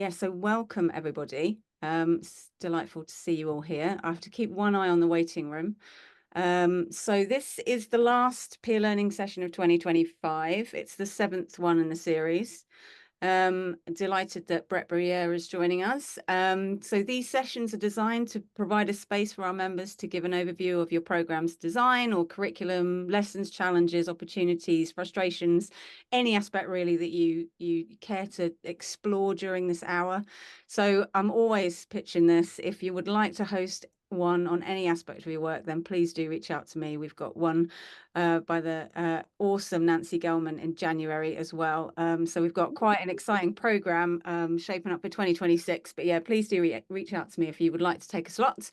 Yeah, so welcome everybody. It's delightful to see you all here. I have to keep one eye on the waiting room. So this is the last peer learning session of 2025. It's the seventh one in the series. Delighted that Brett Briere is joining us. So these sessions are designed to provide a space for our members to give an overview of your program's design or curriculum, lessons, challenges, opportunities, frustrations, any aspect really that you care to explore during this hour. So I'm always pitching this. If you would like to host one on any aspect of your work, then please do reach out to me. We've got one by the awesome Nancy Gelman in January as well. So we've got quite an exciting program shaping up for 2026. But yeah, please do reach out to me if you would like to take a slot.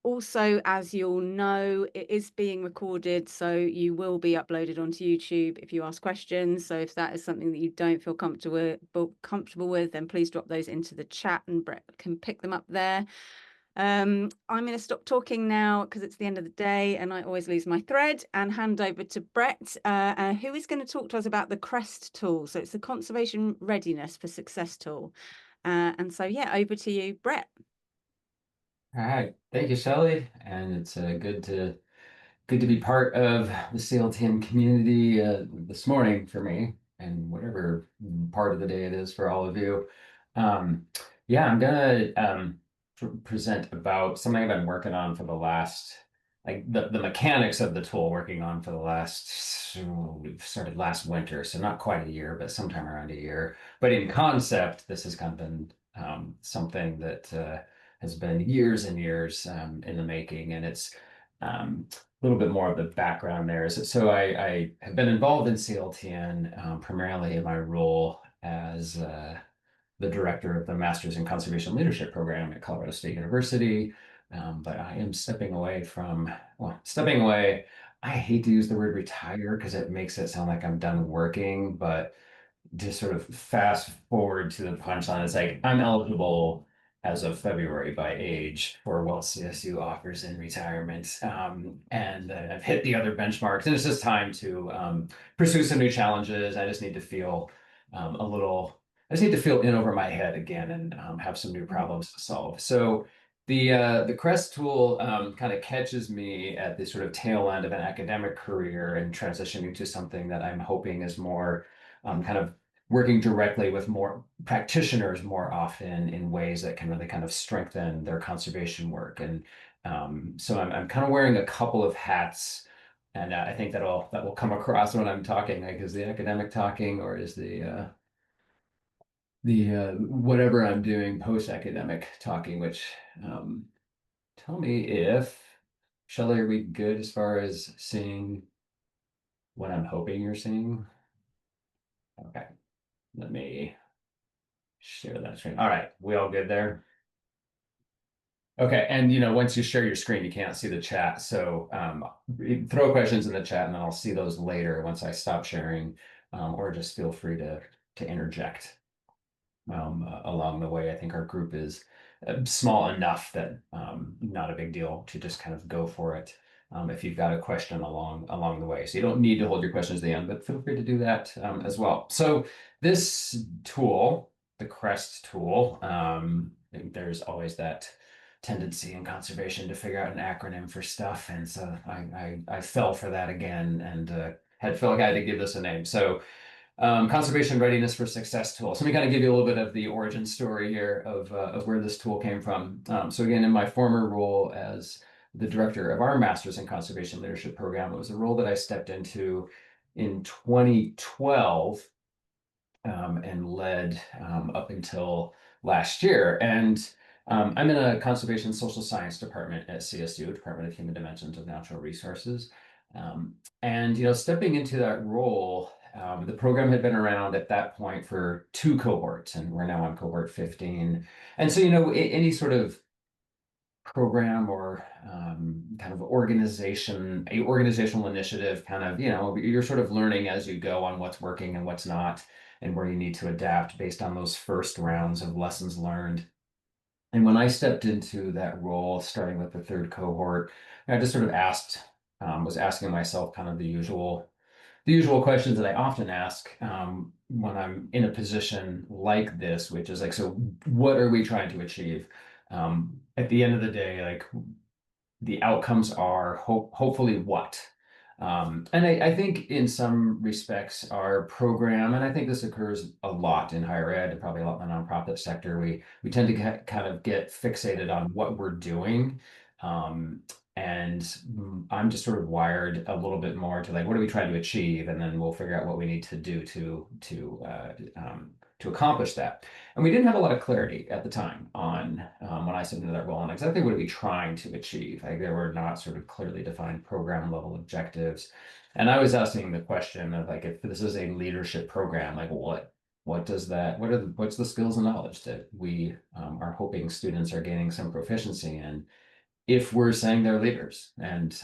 Also, as you'll know, it is being recorded, so you will be uploaded onto YouTube if you ask questions. So if that is something that you don't feel comfortable with, then please drop those into the chat and Brett can pick them up there. I'm going to stop talking now because it's the end of the day and I always lose my thread, and hand over to Brett, who is going to talk to us about the CReST tool. So it's the Conservation Readiness for Success tool. And so, yeah, over to you, Brett. All right, thank you, Shelley, and it's good to be part of the CLTN community this morning for me, and whatever part of the day it is for all of you. Um, yeah, I'm gonna present about something I've been working on for the last, like the mechanics of the tool, working on for the last, we've started last winter, so not quite a year, but sometime around a year. But in concept, this has kind of been something that has been years and years in the making, and it's a little bit more of the background there. So I have been involved in CLTN primarily in my role as the director of the Masters in Conservation Leadership program at Colorado State University. But I am stepping away from, well, stepping away. I hate to use the word retire because it makes it sound like I'm done working, but to sort of fast forward to the punchline, it's like I'm eligible as of February by age for what CSU offers in retirement. And I've hit the other benchmarks, and it's just time to pursue some new challenges. I just need to feel a little, I just need to feel in over my head again and have some new problems to solve. So the CReST tool kind of catches me at the sort of tail end of an academic career and transitioning to something that I'm hoping is more kind of working directly with more practitioners more often in ways that can really kind of strengthen their conservation work. And so I'm kind of wearing a couple of hats, and I think that will come across when I'm talking. Like, is the academic talking, or is the whatever I'm doing post-academic talking? Which tell me if Shelley, are we good as far as seeing what I'm hoping you're seeing? Okay, let me share that screen. All right, we all good there? Okay, and once you share your screen, you can't see the chat. So throw questions in the chat, and then I'll see those later once I stop sharing, or just feel free to interject along the way. I think our group is small enough that not a big deal to just kind of go for it. If you've got a question along the way, so you don't need to hold your questions to the end, but feel free to do that as well. So this tool, the CReST tool, there's always that tendency in conservation to figure out an acronym for stuff, and so I fell for that again and had felt like I had to give this a name. So Conservation Readiness for Success tool. So let me kind of give you a little bit of the origin story here of where this tool came from. So again, in my former role as the director of our Masters in Conservation Leadership program, it was a role that I stepped into in 2012 and led up until last year. And I'm in a conservation social science department at CSU, Department of Human Dimensions of Natural Resources. And stepping into that role, the program had been around at that point for two cohorts, and we're now on cohort 15. And so, any sort of program or kind of organizational initiative, kind of, you're sort of learning as you go on what's working and what's not, and where you need to adapt based on those first rounds of lessons learned. And when I stepped into that role, starting with the third cohort, I just sort of was asking myself kind of the usual questions that I often ask, when I'm in a position like this, which is like, so what are we trying to achieve? At the end of the day, like the outcomes are hopefully what? And I think in some respects, our program, and I think this occurs a lot in higher ed and probably a lot in the nonprofit sector, we tend to kind of get fixated on what we're doing. Um, and I'm just sort of wired a little bit more to like, what are we trying to achieve? And then we'll figure out what we need to do to accomplish that. And we didn't have a lot of clarity at the time on when I stepped into that role on exactly what are we trying to achieve. Like there were not sort of clearly defined program level objectives. And I was asking the question of like, if this is a leadership program, like what does that, what's the skills and knowledge that we are hoping students are gaining some proficiency in if we're saying they're leaders? And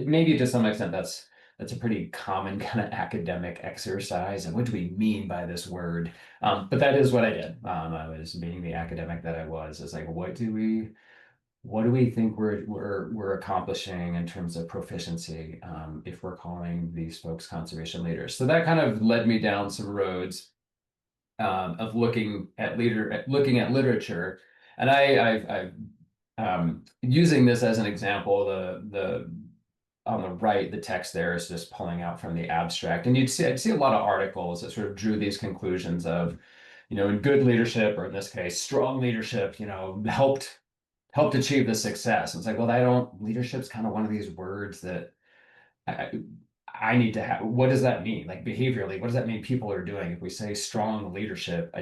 maybe to some extent that's a pretty common kind of academic exercise. And what do we mean by this word? But that is what I did. I was being the academic that I was. It's like, what do we think we're accomplishing in terms of proficiency if we're calling these folks conservation leaders? So that kind of led me down some roads of looking at literature. And I've using this as an example, the on the right, the text there is just pulling out from the abstract. And I'd see a lot of articles that sort of drew these conclusions of, in good leadership, or in this case, strong leadership, helped achieve the success. And it's like, well, leadership's kind of one of these words that I, I need to have. What does that mean? Like behaviorally, what does that mean people are doing? If we say strong leadership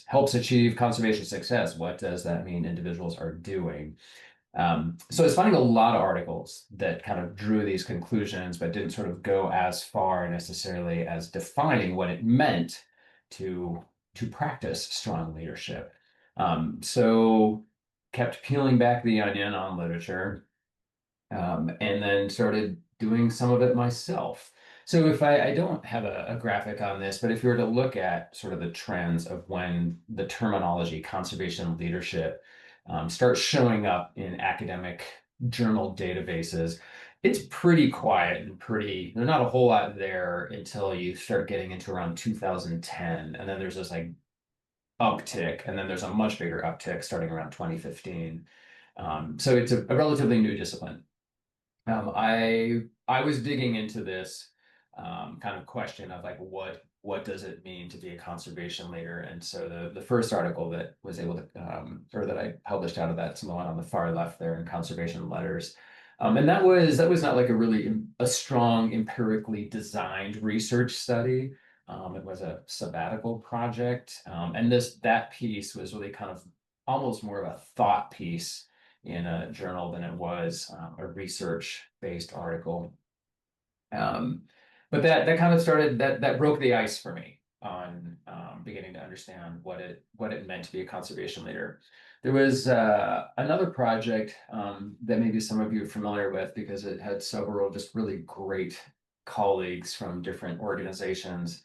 helps achieve conservation success, what does that mean individuals are doing? So I was finding a lot of articles that kind of drew these conclusions, but didn't sort of go as far necessarily as defining what it meant to practice strong leadership. So kept peeling back the onion on literature, and then started doing some of it myself. So if I don't have a graphic on this, but if you were to look at sort of the trends of when the terminology conservation leadership starts showing up in academic journal databases, it's pretty quiet and there's not a whole lot there until you start getting into around 2010. And then there's this like uptick, and then there's a much bigger uptick starting around 2015. So it's a relatively new discipline. I was digging into this kind of question of like what does it mean to be a conservation leader? And so the first article that was able to or that I published out of that's the one on the far left there in Conservation Letters. And that was not like a strong empirically designed research study. It was a sabbatical project, and that piece was really kind of almost more of a thought piece in a journal than it was a research-based article. Um, but that kind of started that broke the ice for me on beginning to understand what it meant to be a conservation leader. There was another project that maybe some of you are familiar with because it had several just really great colleagues from different organizations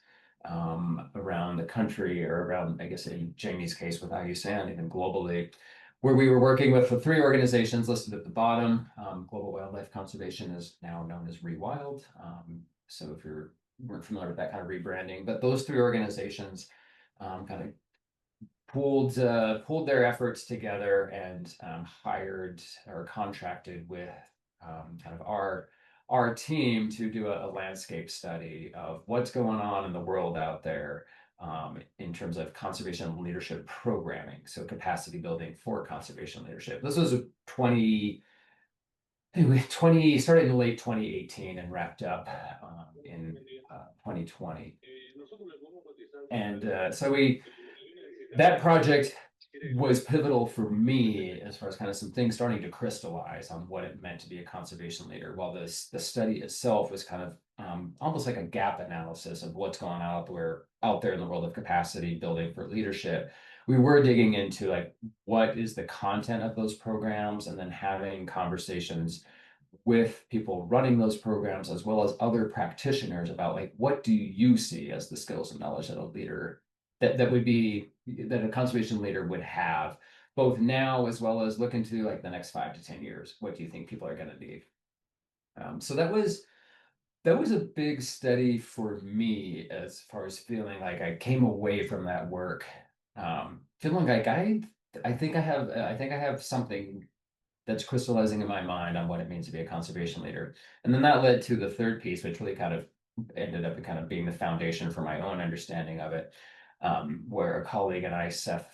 around the country, or around, I guess in Jamie's case with IUCN, even globally, where we were working with the three organizations listed at the bottom. Global Wildlife Conservation is now known as ReWild. So if you weren't familiar with that kind of rebranding, but those three organizations kind of pulled their efforts together and hired or contracted with kind of our team to do a landscape study of what's going on in the world out there in terms of conservation leadership programming, so capacity building for conservation leadership. This was 20 started in late 2018 and wrapped up in 2020. And so that project was pivotal for me as far as kind of some things starting to crystallize on what it meant to be a conservation leader, while the study itself was kind of almost like a gap analysis of what's going on out there in the world of capacity building for leadership. We were digging into like what is the content of those programs, and then having conversations with people running those programs as well as other practitioners about like, what do you see as the skills and knowledge that a leader that a conservation leader would have, both now as well as look into like the next 5 to 10 years? What do you think people are going to need? So that was a big study for me as far as feeling like I came away from that work, feeling like I think I have something that's crystallizing in my mind on what it means to be a conservation leader. And then that led to the third piece, which really kind of ended up kind of being the foundation for my own understanding of it, where a colleague and I, Seth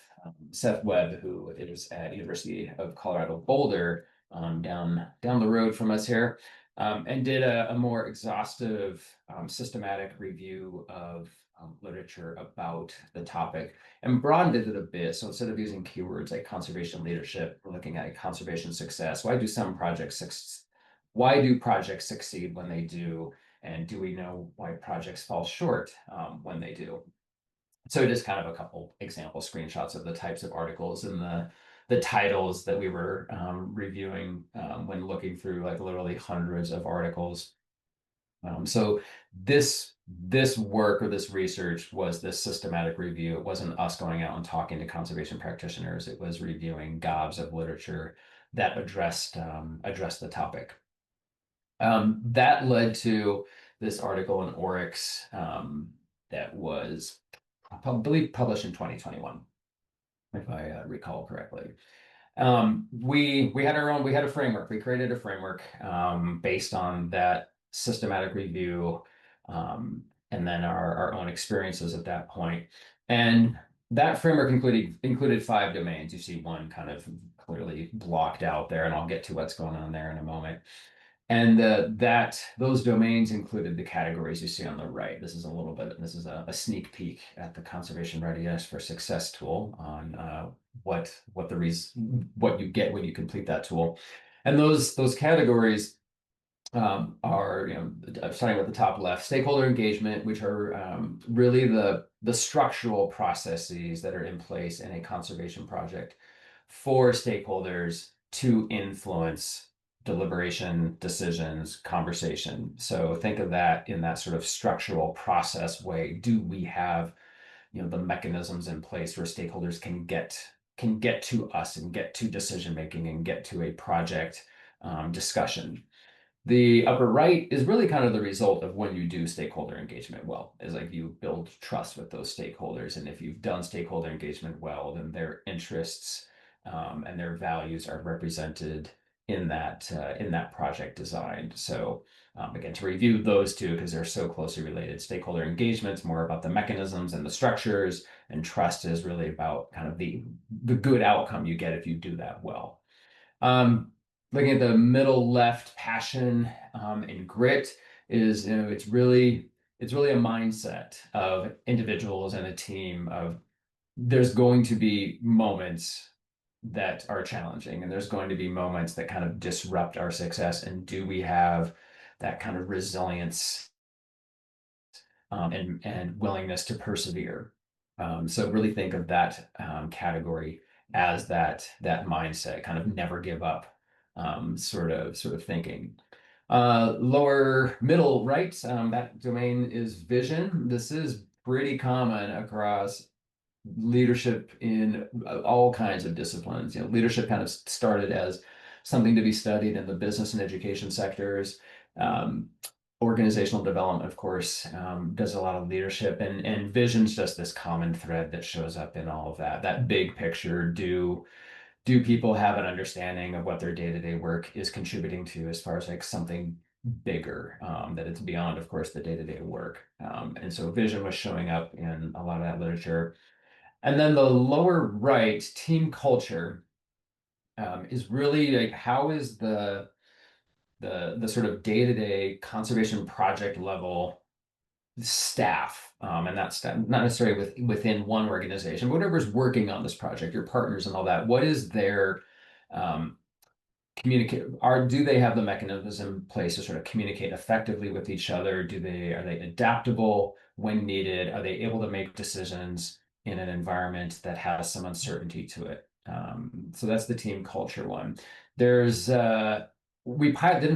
Webb, who is at University of Colorado Boulder, down the road from us here, and did a more exhaustive, systematic review of literature about the topic and broadened it a bit. So instead of using keywords like conservation leadership, we're looking at conservation success. Why do projects succeed when they do? And do we know why projects fall short when they do? So just kind of a couple example screenshots of the types of articles and the titles that we were reviewing when looking through like literally hundreds of articles. So this work or this research was this systematic review. It wasn't us going out and talking to conservation practitioners. It was reviewing gobs of literature that addressed the topic. That led to this article in Oryx that was, I believe, published in 2021, if I recall correctly. We had a framework. We created a framework based on that systematic review, and then our own experiences at that point. And that framework included 5 domains. You see one kind of clearly blocked out there, and I'll get to what's going on there in a moment. And those domains included the categories you see on the right. This is a sneak peek at the Conservation Readiness for Success tool on what you get when you complete that tool. And those categories are, starting with the top left, stakeholder engagement, which are really the structural processes that are in place in a conservation project for stakeholders to influence deliberation, decisions, conversation. So think of that in that sort of structural process way. Do we have, the mechanisms in place where stakeholders can get to us and get to decision making and get to a project discussion? The upper right is really kind of the result of when you do stakeholder engagement well, is like you build trust with those stakeholders. And if you've done stakeholder engagement well, then their interests and their values are represented in that project design. So again, to review those two, because they're so closely related, stakeholder engagement is more about the mechanisms and the structures, and trust is really about kind of the good outcome you get if you do that well. Looking at the middle left, passion and grit is, it's really a mindset of individuals and a team of there's going to be moments that are challenging and there's going to be moments that kind of disrupt our success. And do we have that kind of resilience and willingness to persevere? So really think of that category as that mindset, kind of never give up sort of thinking. Lower middle right, that domain is vision. This is pretty common across leadership in all kinds of disciplines. Leadership kind of started as something to be studied in the business and education sectors. Organizational development, of course, does a lot of leadership, and vision's just this common thread that shows up in all of that. That big picture, do people have an understanding of what their day-to-day work is contributing to as far as like something bigger, that it's beyond, of course, the day-to-day work. And so vision was showing up in a lot of that literature. And then the lower right, team culture, is really like how is the sort of day-to-day conservation project level staff, and that's not necessarily within one organization, but whatever's working on this project, your partners and all that. What is their communicate? Do they have the mechanisms in place to sort of communicate effectively with each other? Are they adaptable when needed? Are they able to make decisions in an environment that has some uncertainty to it? So that's the team culture one. There's then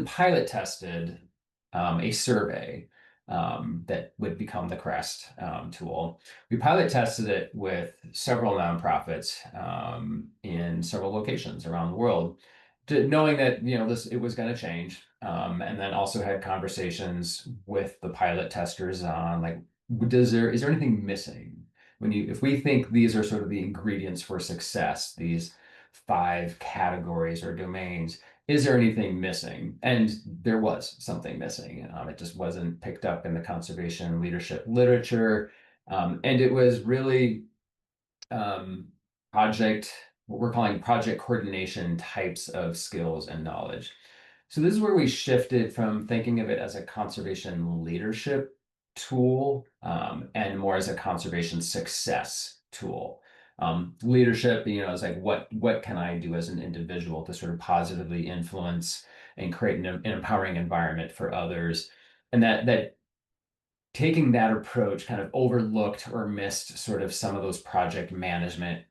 pilot tested a survey that would become the CReST tool. We pilot tested it with several nonprofits in several locations around the world, knowing that it was going to change. and then also had conversations with the pilot testers on like, is there anything missing if we think these are sort of the ingredients for success, these five categories or domains, is there anything missing? And there was something missing. It just wasn't picked up in the conservation leadership literature. And it was really um, project, what we're calling project coordination types of skills and knowledge. So this is where we shifted from thinking of it as a conservation leadership tool and more as a conservation success tool. Leadership, is like what can I do as an individual to sort of positively influence and create an empowering environment for others, and that taking that approach kind of overlooked or missed sort of some of those project management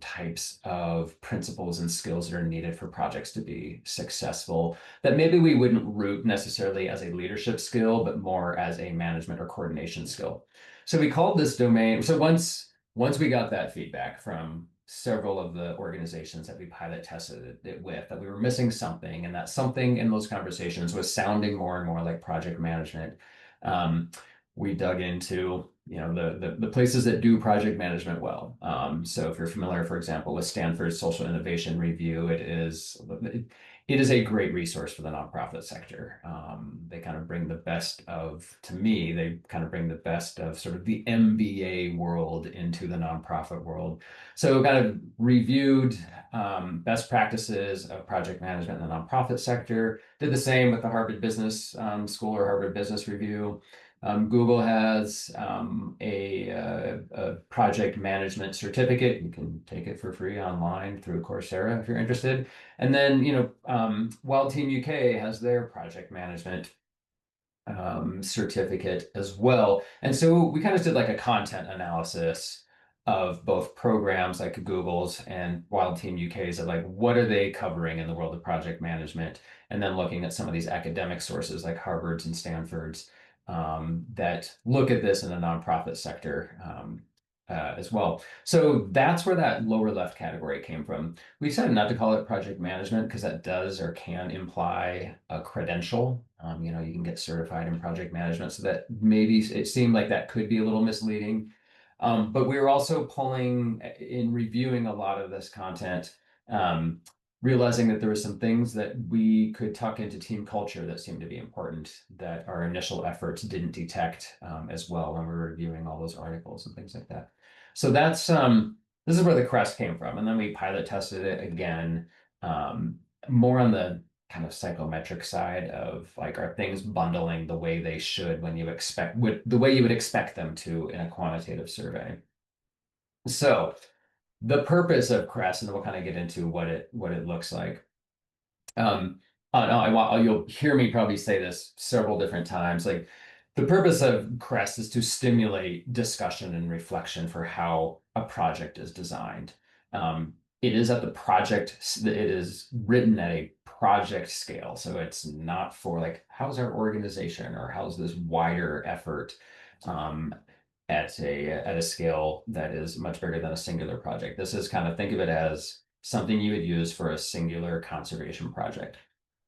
types of principles and skills that are needed for projects to be successful that maybe we wouldn't root necessarily as a leadership skill, but more as a management or coordination skill. So we called this domain. So once we got that feedback from several of the organizations that we pilot tested it with, that we were missing something, and that something in those conversations was sounding more and more like project management. Um, we dug into the places that do project management well. So if you're familiar, for example, with Stanford's Social Innovation Review, it is a great resource for the nonprofit sector. They kind of bring the best of, to me, they kind of bring the best of sort of the MBA world into the nonprofit world. So kind of reviewed best practices of project management in the nonprofit sector. Did the same with the Harvard Business School or Harvard Business Review. Google has a project management certificate. You can take it for free online through Coursera if you're interested. And then, Wild Team UK has their project management certificate as well. And so we kind of did like a content analysis of both programs like Google's and Wild Team UK's of like, what are they covering in the world of project management? And then looking at some of these academic sources like Harvard's and Stanford's that look at this in the nonprofit sector as well. So that's where that lower left category came from. We decided not to call it project management because that does or can imply a credential. You can get certified in project management, so that maybe it seemed like that could be a little misleading. But we were also pulling in reviewing a lot of this content, realizing that there were some things that we could tuck into team culture that seemed to be important that our initial efforts didn't detect as well when we were reviewing all those articles and things like that. So this is where the CReST came from. And then we pilot tested it again, more on the kind of psychometric side of like, are things bundling the way they should when the way you would expect them to in a quantitative survey. So the purpose of CReST, and then we'll kind of get into what it looks like. No, you'll hear me probably say this several different times. Like the purpose of CReST is to stimulate discussion and reflection for how a project is designed. It is it is written at a project scale. So it's not for like, how's our organization or how's this wider effort at a scale that is much bigger than a singular project. This is kind of, think of it as something you would use for a singular conservation project.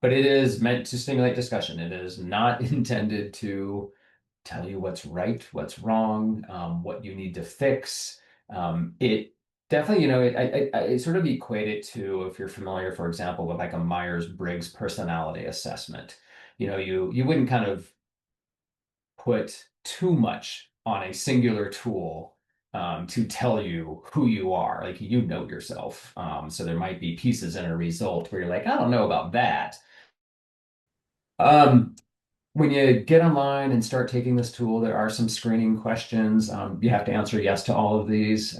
But it is meant to stimulate discussion. It is not intended to tell you what's right, what's wrong, what you need to fix. It definitely, I sort of equate it to, if you're familiar, for example, with like a Myers-Briggs personality assessment. You wouldn't kind of put too much on a singular tool to tell you who you are. Like you know yourself. So there might be pieces in a result where you're like, I don't know about that. Um, when you get online and start taking this tool, there are some screening questions. You have to answer yes to all of these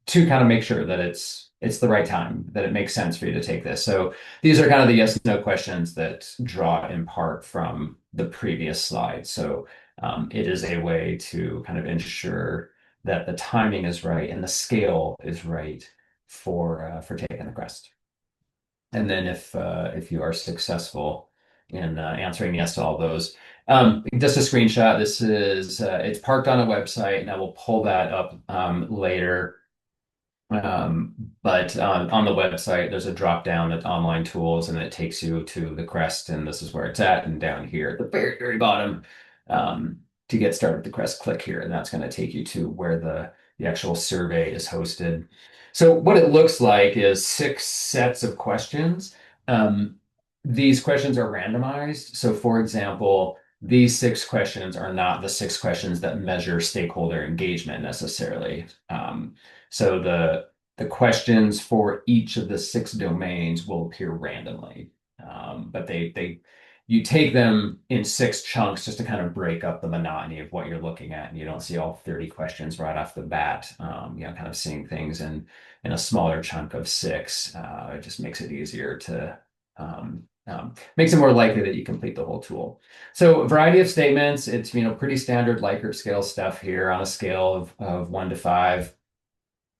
to kind of make sure that it's the right time, that it makes sense for you to take this. So these are kind of the yes no questions that draw in part from the previous slide. So it is a way to kind of ensure that the timing is right and the scale is right for taking the CReST. And then if you are successful in answering yes to all those, just a screenshot. This is it's parked on a website, and I will pull that up later. But on the website, there's a drop down at online tools, and it takes you to the CReST, and this is where it's at. And down here at the very, very bottom, to get started with the CReST, click here, and that's going to take you to where the actual survey is hosted. So what it looks like is 6 sets of questions. Um, these questions are randomized. So for example, these 6 questions are not the 6 questions that measure stakeholder engagement necessarily. So the questions for each of the 6 domains will appear randomly. But they you take them in 6 chunks just to kind of break up the monotony of what you're looking at, and you don't see all 30 questions right off the bat. Kind of seeing things in a smaller chunk of 6. It just makes it easier to makes it more likely that you complete the whole tool. So a variety of statements. It's pretty standard Likert scale stuff here on a scale of 1 to 5.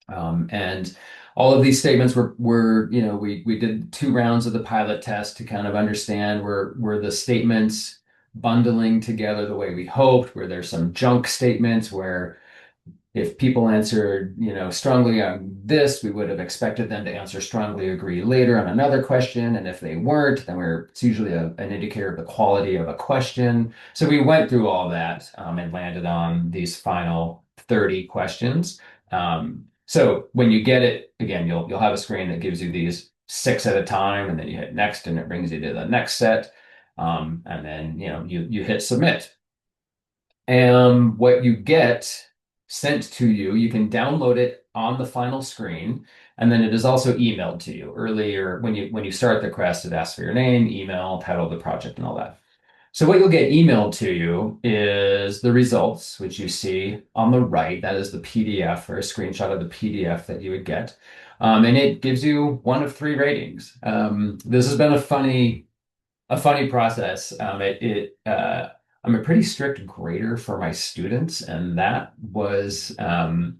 And all of these statements were we did 2 rounds of the pilot test to kind of understand were the statements bundling together the way we hoped. Were there some junk statements where if people answered, strongly on this, we would have expected them to answer strongly agree later on another question. And if they weren't, then it's usually an indicator of the quality of a question. So we went through all that and landed on these final 30 questions. So when you get it, again, you'll have a screen that gives you these 6 at a time, and then you hit next, and it brings you to the next set. And then you hit submit. And what you get sent to you, you can download it on the final screen, and then it is also emailed to you. Earlier, when you start the CReST, it asks for your name, email, title of the project, and all that. So what you'll get emailed to you is the results, which you see on the right. That is the PDF, or a screenshot of the PDF that you would get. And it gives you one of 3 ratings. This has been a funny process. I'm a pretty strict grader for my students, and that was apparent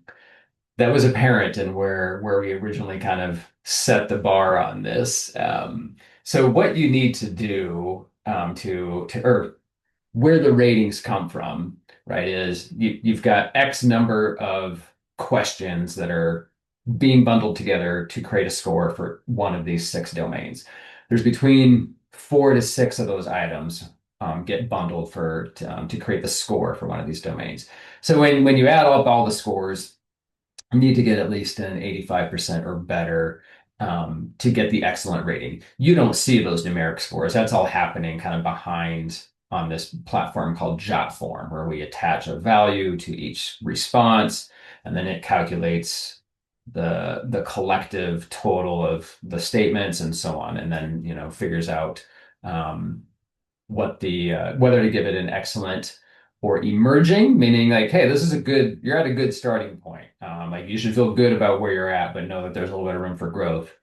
in where we originally kind of set the bar on this. So what you need to do or where the ratings come from, right, is you've got X number of questions that are being bundled together to create a score for one of these 6 domains. There's between 4 to 6 of those items get bundled to create the score for one of these domains. So when you add up all the scores, you need to get at least an 85% or better to get the excellent rating. You don't see those numeric scores. That's all happening kind of behind on this platform called JotForm, where we attach a value to each response, and then it calculates the collective total of the statements and so on, and then figures out whether to give it an excellent or emerging, meaning like, hey, you're at a good starting point. Like you should feel good about where you're at, but know that there's a little bit of room for growth.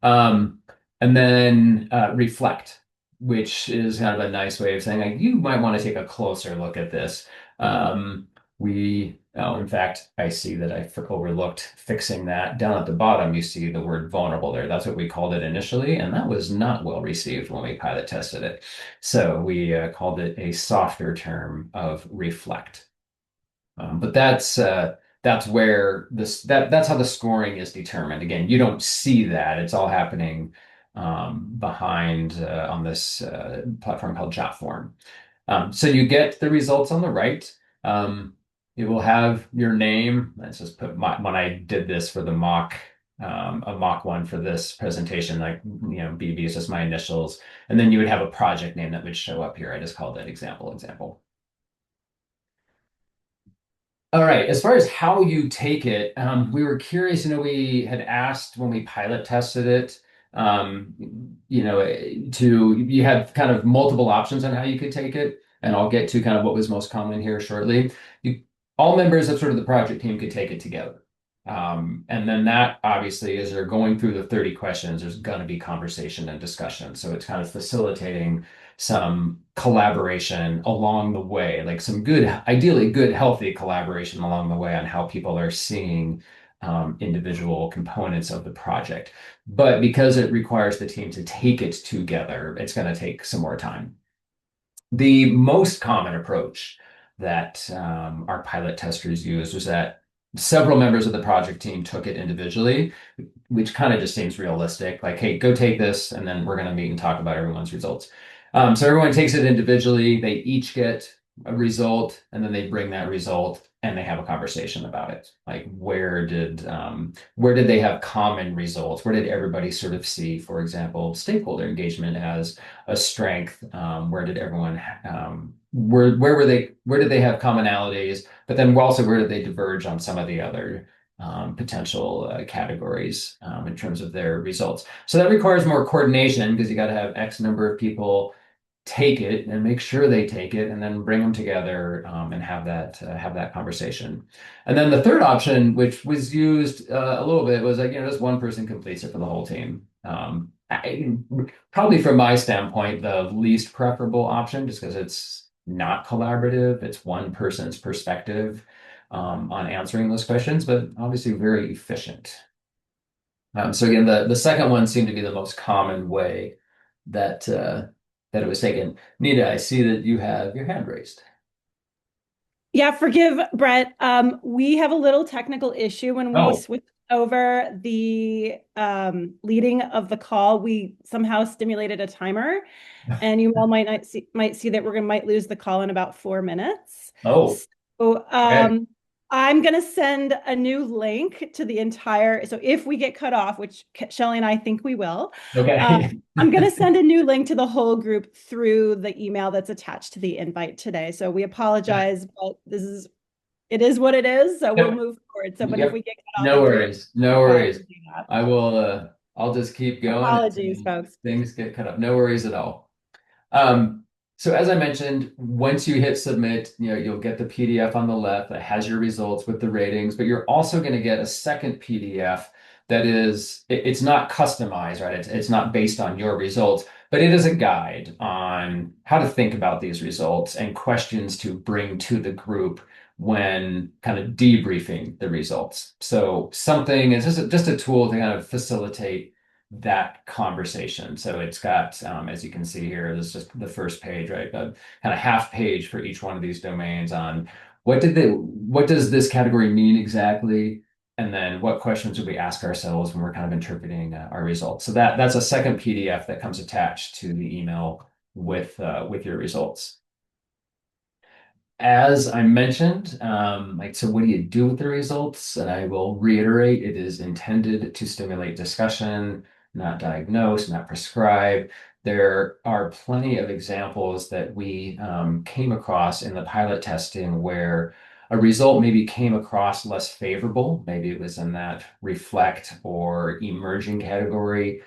Um, and then reflect, which is kind of a nice way of saying like you might want to take a closer look at this. In fact, I see that I overlooked fixing that. Down at the bottom, you see the word vulnerable there. That's what we called it initially, and that was not well received when we pilot tested it. So we called it a softer term of reflect. But that's where that's how the scoring is determined. Again, you don't see that. It's all happening behind on this platform called JotForm. So you get the results on the right. It will have your name. Let's just put when I did this for the a mock one for this presentation, like, BB is just my initials. And then you would have a project name that would show up here. I just called it example. All right, as far as how you take it, we were curious, we had asked when we pilot tested it, um, you had kind of multiple options on how you could take it, and I'll get to kind of what was most common here shortly. All members of sort of the project team could take it together. And then that obviously, as they're going through the 30 questions, there's going to be conversation and discussion. So it's kind of facilitating some collaboration along the way, like some ideally good, healthy collaboration along the way on how people are seeing individual components of the project. But because it requires the team to take it together, it's going to take some more time. The most common approach that our pilot testers used was that several members of the project team took it individually, which kind of just seems realistic. Like, hey, go take this, and then we're going to meet and talk about everyone's results. So everyone takes it individually. They each get a result, and then they bring that result and they have a conversation about it. Like, where did they have common results? Where did everybody sort of see, for example, stakeholder engagement as a strength? Where did everyone where did they have commonalities? But then also where did they diverge on some of the other potential categories in terms of their results? So that requires more coordination because you got to have X number of people take it and make sure they take it and then bring them together and have that conversation. And then the third option, which was used a little bit, was like, just one person completes it for the whole team. Probably from my standpoint, the least preferable option, just because it's not collaborative. It's one person's perspective on answering those questions, but obviously very efficient. So again, the second one seemed to be the most common way that that it was taken. Nita, I see that you have your hand raised. Yeah, forgive Brett. We have a little technical issue when we Oh, switched over the leading of the call. We somehow stimulated a timer, and you all might see that we're gonna might lose the call in about 4 minutes. oh, So okay, I'm gonna send a new link to the entire. So if we get cut off, which Shelly and I think we will, okay. I'm going to send a new link to the whole group through the email that's attached to the invite today. So we apologize, but it is what it is. So we'll Yep, move forward. So, but if yep. we get cut off, No I do worries, no apologize worries. to do that. I will. I'll just keep going Apologies, until folks. things get cut up. No worries at all. Um, so as I mentioned, once you hit submit, you'll get the PDF on the left that has your results with the ratings, but you're also going to get a second PDF that it's not customized, right? It's not based on your results, but it is a guide on how to think about these results and questions to bring to the group when kind of debriefing the results. So something is just a tool to kind of facilitate that conversation. So it's got, as you can see here, this is just the first page, right? A kind of half page for each one of these domains on what does this category mean exactly? And then what questions would we ask ourselves when we're kind of interpreting our results? So that's a second PDF that comes attached to the email with your results. As I mentioned, so what do you do with the results? And I will reiterate, it is intended to stimulate discussion, not diagnose, not prescribe. There are plenty of examples that we came across in the pilot testing where a result maybe came across less favorable. Maybe it was in that reflect or emerging category,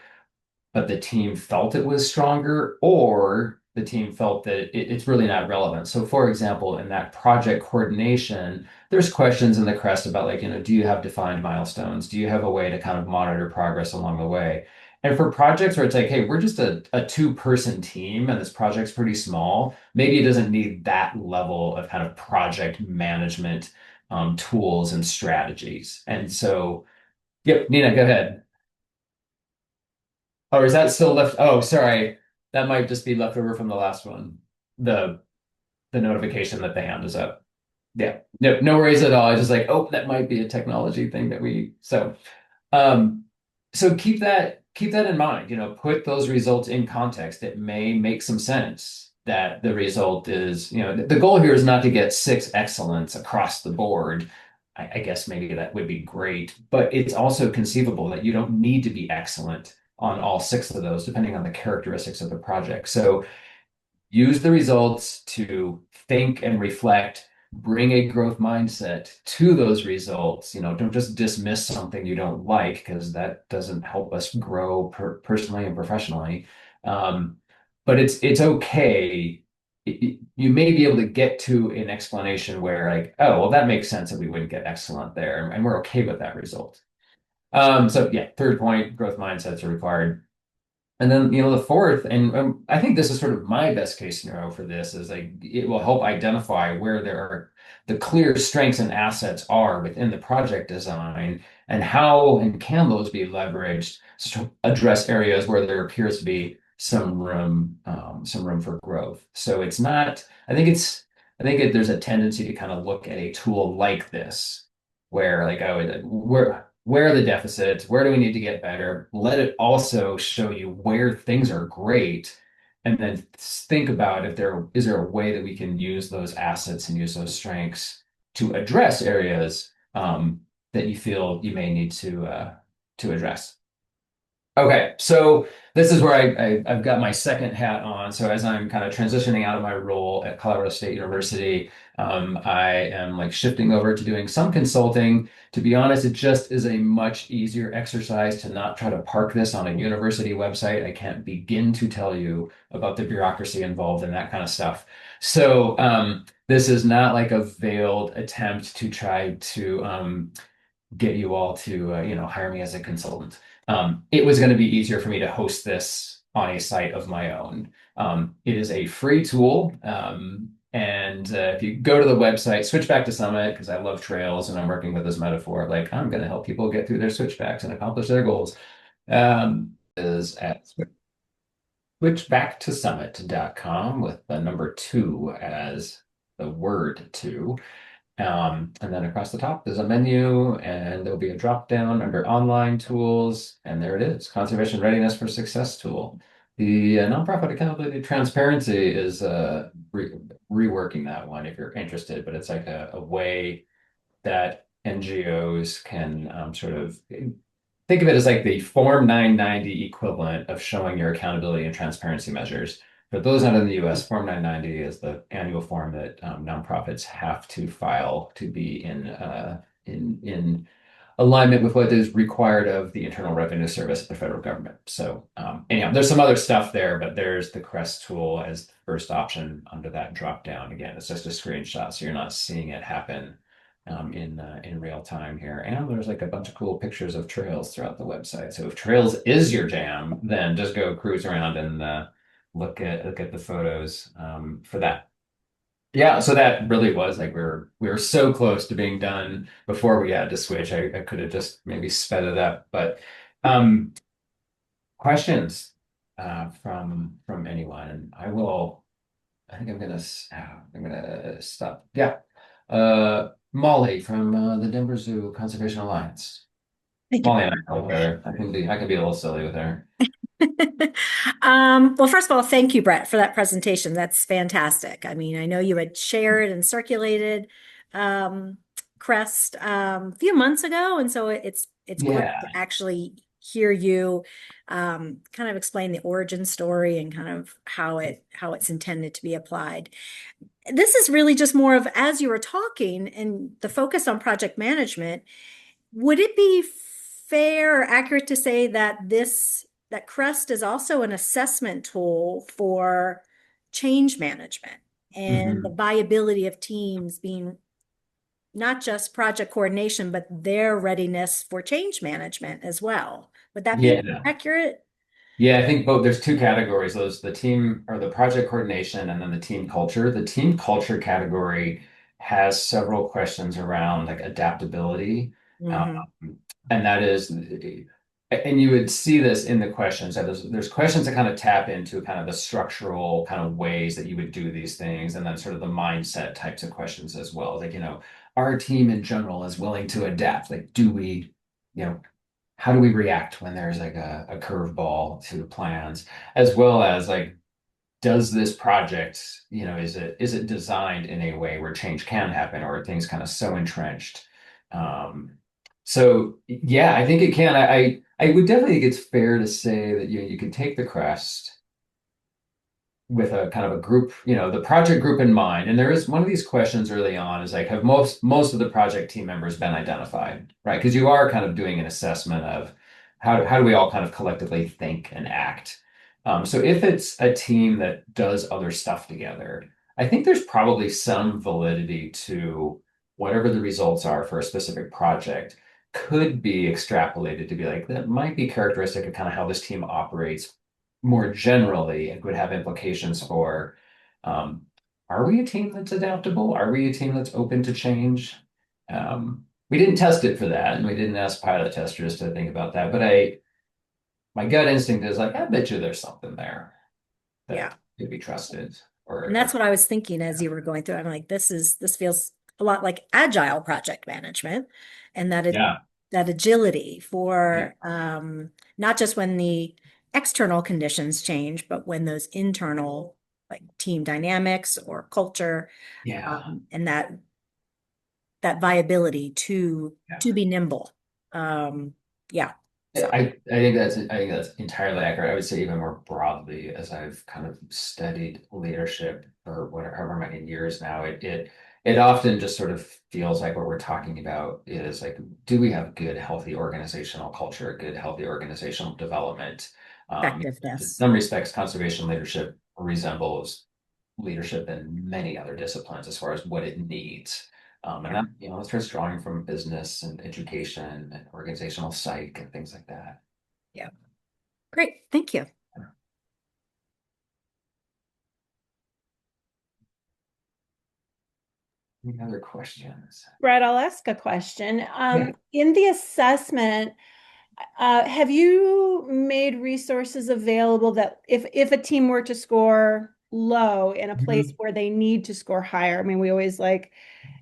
but the team felt it was stronger, or the team felt that it's really not relevant. So, for example, in that project coordination, there's questions in the CReST about, like, do you have defined milestones? Do you have a way to kind of monitor progress along the way? And for projects where it's like, hey, we're just a two-person team and this project's pretty small, maybe it doesn't need that level of kind of project management tools and strategies. And so, yep, Nina, go ahead. Or is that still left? Oh, sorry. That might just be left over from the last one. The the notification that the hand is up. Yeah. No worries at all. I was just like, oh, that might be a technology thing that we um so keep that in mind. Put those results in context. It may make some sense that the result is, the goal here is not to get six excellence across the board. I guess maybe that would be great, but it's also conceivable that you don't need to be excellent on all six of those, depending on the characteristics of the project. So use the results to think and reflect, bring a growth mindset to those results. Don't just dismiss something you don't like, because that doesn't help us grow personally and professionally. Um, but it's okay. You may be able to get to an explanation where, like, oh, well, that makes sense that we wouldn't get excellent there, and we're okay with that result. So yeah, third point, growth mindsets are required. And then, the fourth, and I think this is sort of my best case scenario for this, is like it will help identify where there are the clear strengths and assets are within the project design, and how and can those be leveraged to address areas where there appears to be some room for growth. So it's not, I think there's a tendency to kind of look at a tool like this where like, oh, where are the deficits? Where do we need to get better? Let it also show you where things are great. And then think about if there a way that we can use those assets and use those strengths to address areas that you feel you may need to address. Okay, so this is where I've got my second hat on. So as I'm kind of transitioning out of my role at Colorado State University, I am like shifting over to doing some consulting. To be honest, it just is a much easier exercise to not try to park this on a university website. I can't begin to tell you about the bureaucracy involved in that kind of stuff. So this is not like a veiled attempt to try to get you all to hire me as a consultant. It was going to be easier for me to host this on a site of my own. It is a free tool. And if you go to the website, switchback to summit, because I love trails and I'm working with this metaphor of like, I'm going to help people get through their switchbacks and accomplish their goals. Is at switchbacktosummit.com with the number 2 as the word 2. And then across the top, there's a menu, and there'll be a drop down under online tools. And there it is, Conservation Readiness for Success tool. The nonprofit accountability transparency is reworking that one if you're interested, but it's like a way that NGOs can sort of think of it as like the Form 990 equivalent of showing your accountability and transparency measures. For those not in the US, Form 990 is the annual form that nonprofits have to file to be in alignment with what is required of the Internal Revenue Service of the federal government. So anyhow, there's some other stuff there, but there's the CReST tool as the first option under that drop down. Again, it's just a screenshot, so you're not seeing it happen in real time here. And there's like a bunch of cool pictures of trails throughout the website. So if trails is your jam, then just go cruise around and look at the photos for that. Yeah, so that really was like we were so close to being done before we had to switch. I could have just maybe sped it up, but um, questions from anyone, and I will. I think I'm gonna stop. Yeah, Molly from the Denver Zoo Conservation Alliance. Thank you. Molly and I know her. I can be a little silly with her. Well, first of all, thank you, Brett, for that presentation. That's fantastic. I mean, I know you had shared and circulated CReST a few months ago, and so it's great Yeah. to actually hear you kind of explain the origin story and kind of how it's intended to be applied. This is really just more of, as you were talking and the focus on project management, would it be fair or accurate to say that that CReST is also an assessment tool for change management and the Mhm. viability of teams being not just project coordination, but their readiness for change management as well? Would that be Yeah. accurate? Yeah, I think both there's two categories. Those the team or the project coordination and then the team culture. The team culture category has several questions around like adaptability. Um, Hmm. and that is and you would see this in the questions. That there's questions that kind of tap into kind of the structural kind of ways that you would do these things, and then sort of the mindset types of questions as well. Like, our team in general is willing to adapt. Like, do we, you know, how do we react when there's like a curveball to the plans, as well as like, does this project, is it designed in a way where change can happen, or are things kind of so entrenched? Um, so yeah, I think it can. I would definitely think it's fair to say that you can take the CReST with a kind of a group, the project group in mind. And there is one of these questions early on is like, have most of the project team members been identified, right? Because you are kind of doing an assessment of how do we all kind of collectively think and act. So if it's a team that does other stuff together, I think there's probably some validity to whatever the results are for a specific project could be extrapolated to be like, that might be characteristic of kind of how this team operates more generally. It would have implications for, um, are we a team that's adaptable? Are we a team that's open to change? We didn't test it for that, and we didn't ask pilot testers to think about that. But my gut instinct is like, I bet you there's something there Yeah. that could be trusted. And that's what I was thinking as you were going through. I'm like, this feels a lot like agile project management, and Yeah. that agility for not just when the external conditions change, but when those internal, like team dynamics or culture, Yeah. and that viability Yeah. to be nimble. Yeah. So I think that's entirely accurate. I would say even more broadly, as I've kind of studied leadership for whatever however many years now, it often just sort of feels like what we're talking about is like, do we have good, healthy organizational culture, good, healthy organizational development? In effectiveness. some respects, conservation leadership resembles leadership in many other disciplines as far as what it needs. And Yeah. that, it starts drawing from business and education and organizational psych and things like that. Yeah. Great. Thank you. Any other questions? Brett, I'll ask a question. Yeah. In the assessment, have you made resources available that if a team were to score low in a place where they need to score higher? I mean, we always like,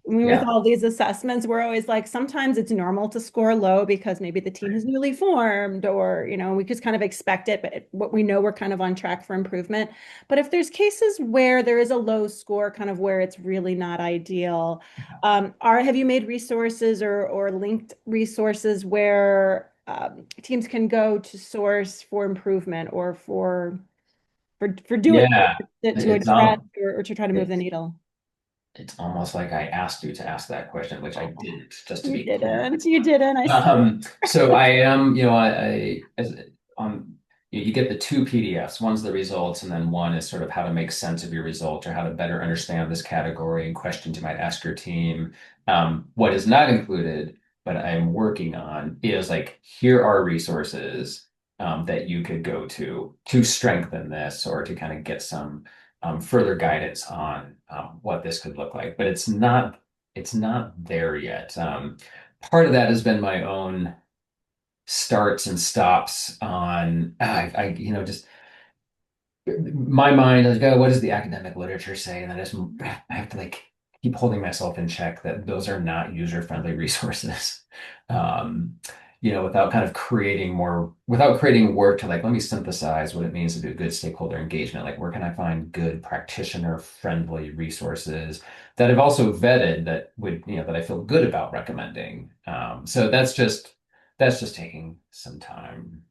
I mean, with Yeah. all these assessments, we're always like, sometimes it's normal to score low because maybe the team is newly formed, or, we just kind of expect it, but what we know we're kind of on track for improvement. But if there's cases where there is a low score, kind of where it's really not ideal, have you made resources or linked resources where teams can go to source for improvement or for doing Yeah. to It's address or to try to move the it's needle? it's almost like I asked you to ask that question, which I didn't, just to You be clear. didn't. You didn't. I see. So I am, as on you get the two PDFs. One's the results, and then one is sort of how to make sense of your results or how to better understand this category and questions you might ask your team. What is not included, but I'm working on is like, here are resources that you could go to strengthen this or to kind of get some further guidance on what this could look like. But it's not there yet. Part of that has been my own starts and stops on just my mind is like, oh, what does the academic literature say? And I have to like keep holding myself in check that those are not user-friendly resources. Um, without kind of without creating work to like, let me synthesize what it means to do good stakeholder engagement. Like, where can I find good practitioner-friendly resources that I've also vetted that that I feel good about recommending. So that's just taking some time.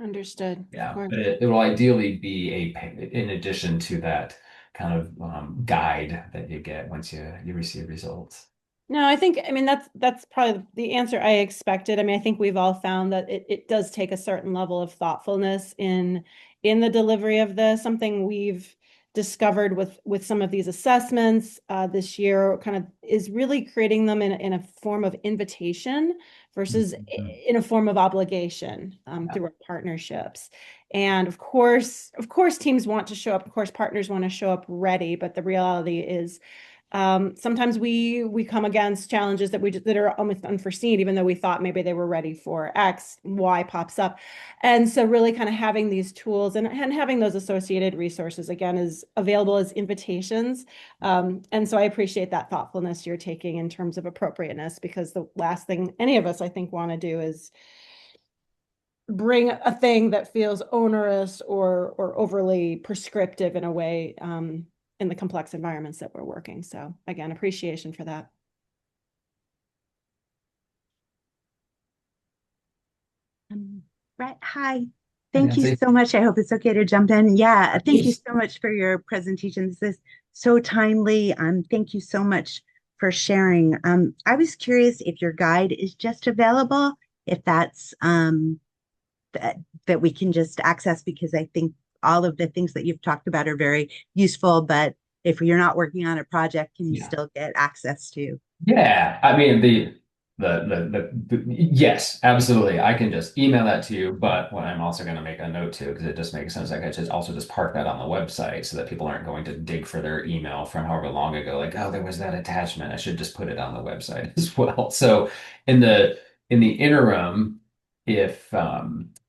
Understood. Of Yeah, course. but it will ideally be in addition to that kind of guide that you get once you receive results. No, I mean, that's probably the answer I expected. I mean, I think we've all found that it does take a certain level of thoughtfulness in the delivery of this. Something we've discovered with some of these assessments this year kind of is really creating them in a form of invitation versus Mhm. in a form of obligation Yeah. through our partnerships. And of course, teams want to show up. Of course, partners want to show up ready, but the reality is sometimes we come against challenges that are almost unforeseen, even though we thought maybe they were ready for X, Y pops up. And so really kind of having these tools and having those associated resources again is available as invitations. And so I appreciate that thoughtfulness you're taking in terms of appropriateness, because the last thing any of us, I think, want to do is bring a thing that feels onerous or overly prescriptive in a way in the complex environments that we're working. So again, appreciation for that. Brett, hi. Hi, Thank you Nancy. so much. I hope it's okay to jump in. Yeah, thank you Yes. so much for your presentation. This is so timely. Thank you so much for sharing. I was curious if your guide is just available, if that's that we can just access, because I think all of the things that you've talked about are very useful, but if you're not working on a project, can you Yeah. still get access to? Yeah, I mean yes, absolutely. I can just email that to you, but what I'm also going to make a note too, because it just makes sense. Like, I should also just park that on the website so that people aren't going to dig for their email from however long ago. Like, oh, there was that attachment. I should just put it on the website as well. So in the interim, if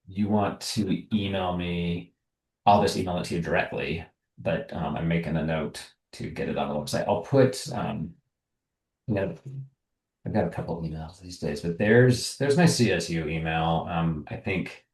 you want to email me, I'll just email it to you directly. But I'm making a note to get it on the website. I'll put Yeah, I've got a couple of emails these days, but there's my CSU email. I think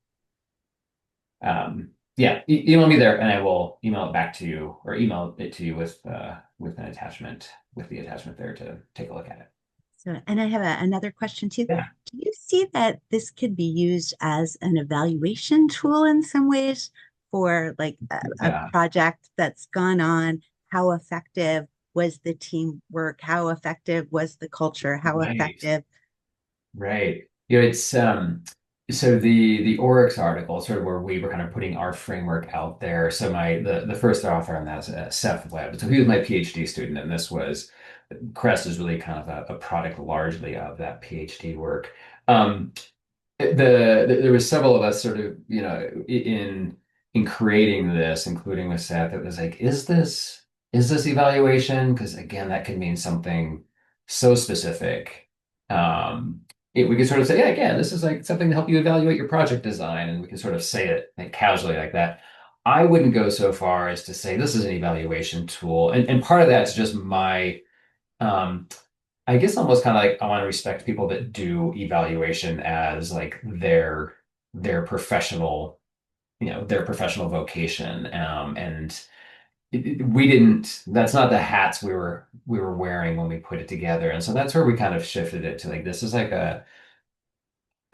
yeah, email me there and I will email it back to you or email it to you with an attachment with the attachment there to take a look at it. So, and I have another question too. Yeah. Do you see that this could be used as an evaluation tool in some ways for like a Yeah. project that's gone on? How effective was the teamwork? How effective was the culture? How Right. effective? Right. You know, it's so the Oryx article, sort of where we were kind of putting our framework out there. So the first author on that is Seth Webb. So he was my PhD student, and this was CReST is really kind of a product largely of that PhD work. Um, there was several of us sort of, you know, in creating this, including with Seth, it was like, is this evaluation? Because again, that could mean something so specific. Um, we could sort of say, yeah, again, this is like something to help you evaluate your project design, and we can sort of say it like casually like that. I wouldn't go so far as to say this is an evaluation tool, and part of that's just my um, I guess almost kind of like I want to respect people that do evaluation as like their professional, you know, their professional vocation. And we didn't. That's not the hats we were wearing when we put it together. And so that's where we kind of shifted it to like this is like a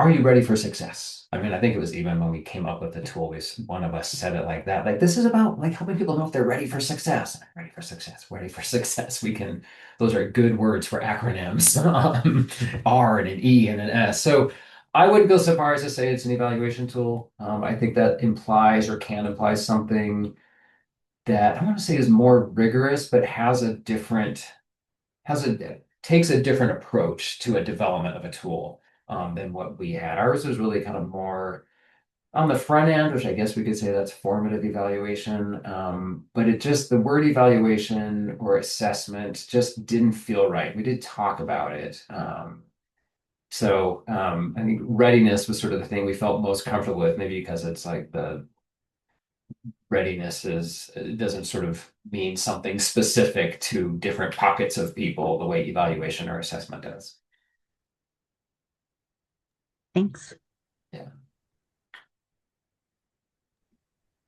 are you ready for success? I mean, I think it was even when we came up with the tool, one of us said it like that. Like, this is about like helping people know if they're ready for success. Ready for success, ready for success. Those are good words for acronyms. R and an E and an S. So I wouldn't go so far as to say it's an evaluation tool. I think that implies or can imply something that I want to say is more rigorous, but takes a different approach to a development of a tool than what we had. Ours was really kind of more on the front end, which I guess we could say that's formative evaluation. But the word evaluation or assessment just didn't feel right. We did talk about it. I think readiness was sort of the thing we felt most comfortable with, maybe because it's like the readiness it doesn't sort of mean something specific to different pockets of people the way evaluation or assessment does. Thanks. Yeah.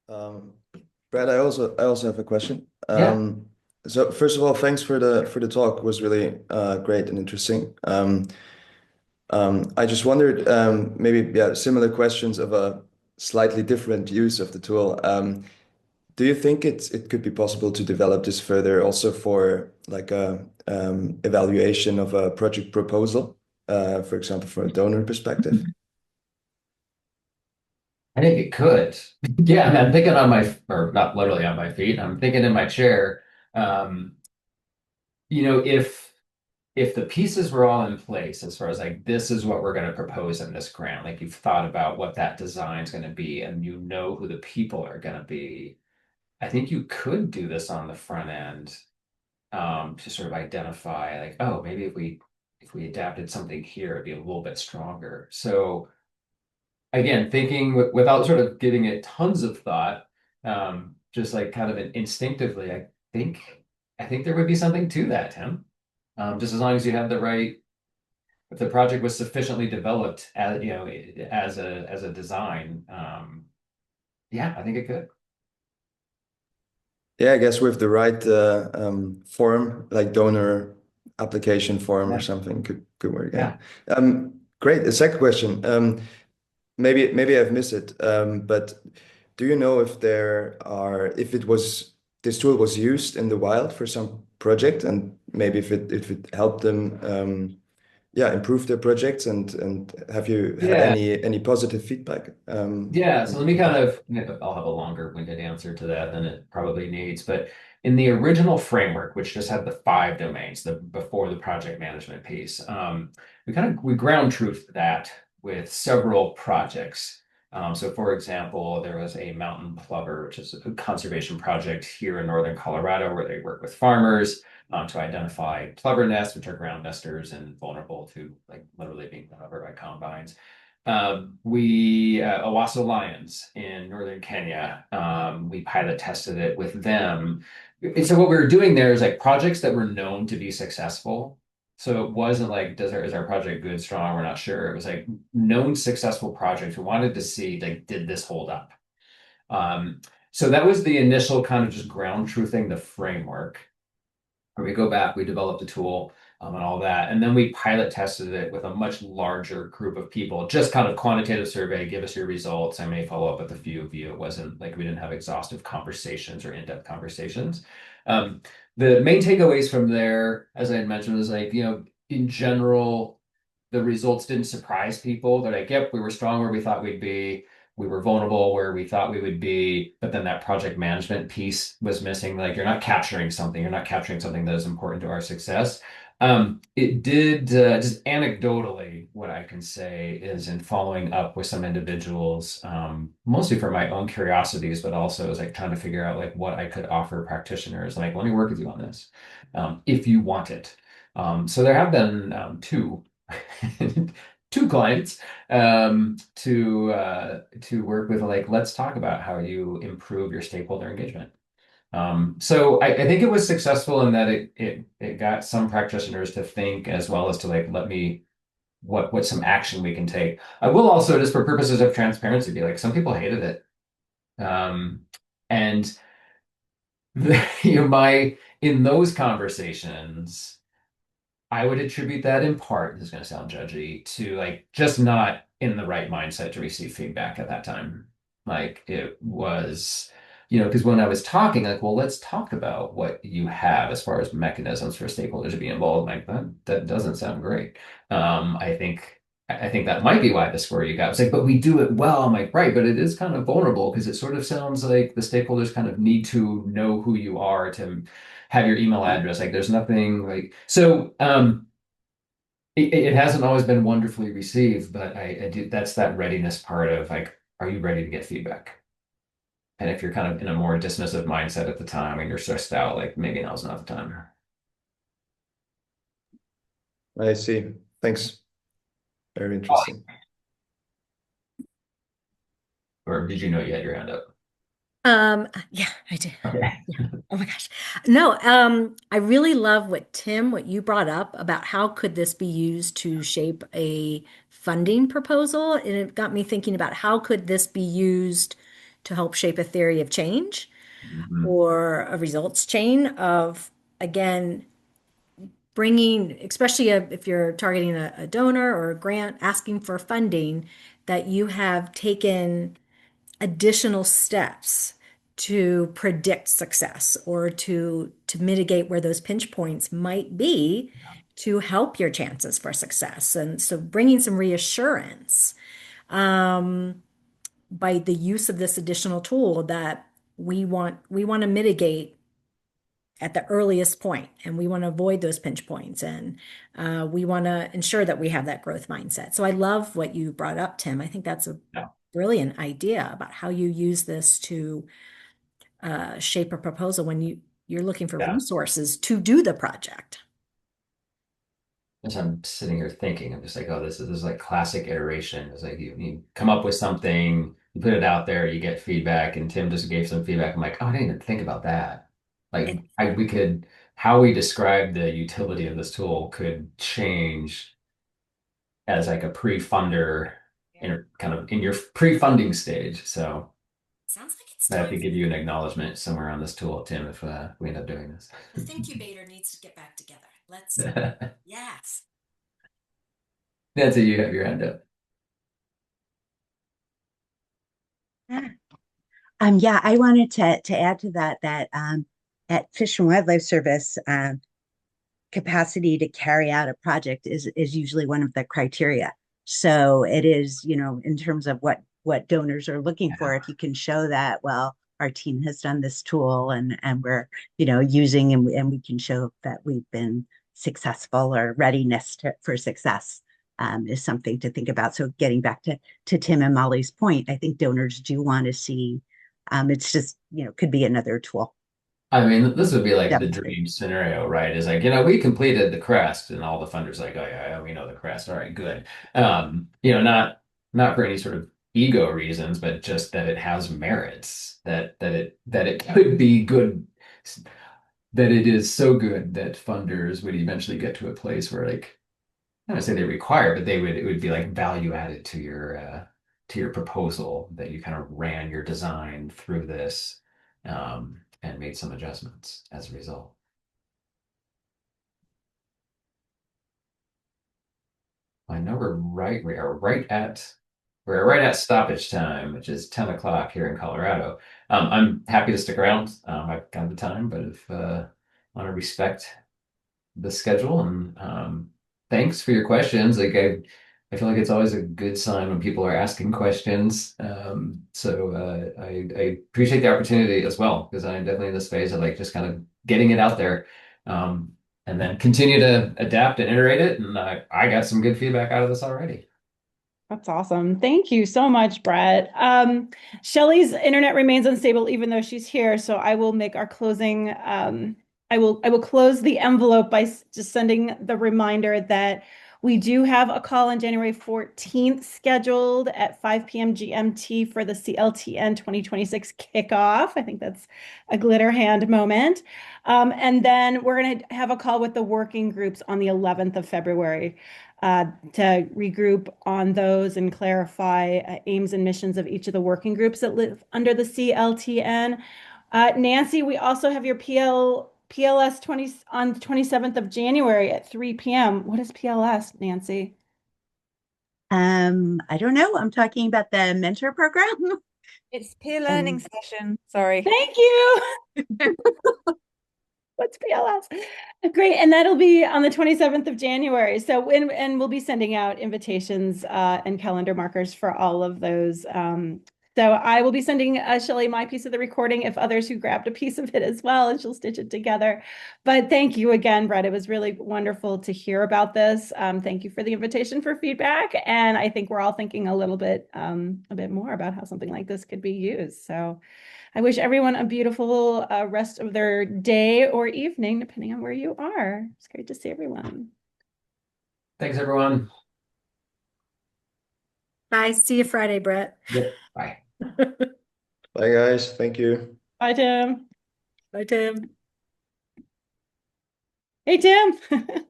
Brad, I also have a question. Yeah. So first of all, thanks for the talk. It was really great and interesting. I just wondered maybe similar questions of a slightly different use of the tool. Do you think it could be possible to develop this further also for like a evaluation of a project proposal, for example, from a donor perspective? I think it could. Yeah, I mean, I'm thinking or not literally on my feet, I'm thinking in my chair. Um, if the pieces were all in place as far as like this is what we're going to propose in this grant, like you've thought about what that design is going to be and you know who the people are going to be, I think you could do this on the front end to sort of identify like, oh, maybe if we adapted something here, it'd be a little bit stronger. So again, thinking without sort of giving it tons of thought, just like kind of instinctively, I think there would be something to that, Tim. Just as long as you have if the project was sufficiently developed as as a design, yeah, I think it could. Yeah, I guess with the right form, like donor application form or Yeah. something could work. Yeah. Yeah. Great. The second question. Maybe I've missed it. But do you know if this tool was used in the wild for some project and maybe if it helped them improve their projects and have you had Yeah. any positive feedback? Yeah, so let me I'll have a longer winded answer to that than it probably needs. But in the original framework, which just had the 5 domains, before the project management piece, we ground truthed that with several projects. So for example, there was a mountain plover, which is a conservation project here in northern Colorado where they work with farmers to identify plover nests, which are ground nesters and vulnerable to like literally being run over by combines. Owasso lions in northern Kenya. We pilot tested it with them. And so what we were doing there is like projects that were known to be successful. So it wasn't like, is our project good, strong? We're not sure. It was like known successful projects. We wanted to see like, did this hold up? So that was the initial kind of just ground truthing the framework. Where we go back, we developed a tool and all that, and then we pilot tested it with a much larger group of people. Just kind of quantitative survey, give us your results. I may follow up with a few of you. It wasn't like we didn't have exhaustive conversations or in-depth conversations. Um, the main takeaways from there, as I had mentioned, was like, in general, the results didn't surprise people. They're like, yep, we were strong where we thought we'd be. We were vulnerable where we thought we would be, but then that project management piece was missing. Like you're not capturing something. You're not capturing something that is important to our success. It did just anecdotally, what I can say is in following up with some individuals, mostly for my own curiosities, but also as like trying to figure out like what I could offer practitioners. Like, let me work with you on this, if you want it. So there have been two two clients to work with, like, let's talk about how you improve your stakeholder engagement. So I think it was successful in that it got some practitioners to think as well as to like let me what some action we can take. I will also, just for purposes of transparency, be like some people hated it. And my in those conversations I would attribute that in part, this is going to sound judgy, to like just not in the right mindset to receive feedback at that time. Like it was, because when I was talking, like, well, let's talk about what you have as far as mechanisms for stakeholders to be involved. Like that doesn't sound great. I think that might be why the score you got was like, but we do it well. I'm like, right, but it is kind of vulnerable because it sort of sounds like the stakeholders kind of need to know who you are to have your email address. Like there's nothing like so it hasn't always been wonderfully received, but I do that's that readiness part of like, are you ready to get feedback? And if you're kind of in a more dismissive mindset at the time and you're stressed out, like maybe now's not the time. I see. Thanks. Very interesting. Or did you know you had your hand up? Yeah, I did. Okay. Yeah. Oh my gosh. No, I really love what you brought up about how could this be used to shape a funding proposal. And it got me thinking about how could this be used to help shape a theory of change Mhm. or a results chain of, again, bringing, especially if you're targeting a donor or a grant, asking for funding, that you have taken additional steps to predict success or to mitigate where those pinch points might be to help your chances for success. And so bringing some reassurance by the use of this additional tool that we want to mitigate at the earliest point, and we want to avoid those pinch points, and we want to ensure that we have that growth mindset. So I love what you brought up, Tim. I think that's a Yeah. brilliant idea about how you use this to shape a proposal when you're looking for Yeah. resources to do the project. As I'm sitting here thinking, I'm just like, oh, this is like classic iteration. It's like you come up with something, you put it out there, you get feedback, and Tim just gave some feedback. I'm like, oh, I didn't even think about that. Like It, we could, how we describe the utility of this tool could change as like a pre-funder in kind of in your pre-funding stage. So sounds like it's I have time to for give you an acknowledgement somewhere on this tool, Tim, if we end up doing this. the incubator needs to get back together. Let's, yes. That's it. You have your hand up. Yeah, I wanted to add to that at Fish and Wildlife Service, capacity to carry out a project is usually one of the criteria. So it is, in terms of what donors are looking for, if you can show that, well, our team has done this tool and we're, using and we can show that we've been successful or readiness for success. Is something to think about. So getting back to Tim and Molly's point, I think donors do want to see. It's just could be another tool. I mean, this would be like the Demonstrate. dream scenario, right? Is like, we completed the CReST and all the funders like, oh yeah, we know the CReST. All right, good. Not for any sort of ego reasons, but just that it has merits, that it could be good. that it is so good that funders would eventually get to a place where like, I don't say they require, but it would be like value added to your proposal that you kind of ran your design through this and made some adjustments as a result. I know we're right at stoppage time, which is 10 o'clock here in Colorado. I'm happy to stick around. I've got the time, but if want to respect the schedule and thanks for your questions. I feel like it's always a good sign when people are asking questions. I appreciate the opportunity as well because I'm definitely in this phase of like just kind of getting it out there. And then continue to adapt and iterate it. And I got some good feedback out of this already. That's awesome. Thank you so much, Brett. Shelly's internet remains unstable even though she's here, so I will make our closing. I will close the envelope by just sending the reminder that we do have a call on January 14th scheduled at 5 p.m. GMT for the CLTN 2026 kickoff. I think that's a glitter hand moment. And then we're going to have a call with the working groups on the 11th of February. To regroup on those and clarify aims and missions of each of the working groups that live under the CLTN. Nancy, we also have your PLS 20 on the 27th of January at 3 p.m. What is PLS, Nancy? I don't know. I'm talking about the mentor program. It's peer learning session. Sorry. Thank you. What's PLS? Great. And that'll be on the 27th of January. So, and we'll be sending out invitations and calendar markers for all of those. So I will be sending Shelly my piece of the recording if others who grabbed a piece of it as well, and she'll stitch it together. But thank you again, Brett. It was really wonderful to hear about this. Thank you for the invitation for feedback. And I think we're all thinking a bit more about how something like this could be used. So I wish everyone a beautiful rest of their day or evening, depending on where you are. It's great to see everyone. Thanks, everyone. Bye. See you Friday, Brett. Yep. Bye. Bye, guys. Thank you. Bye, Tim. Bye, Tim. Hey, Tim.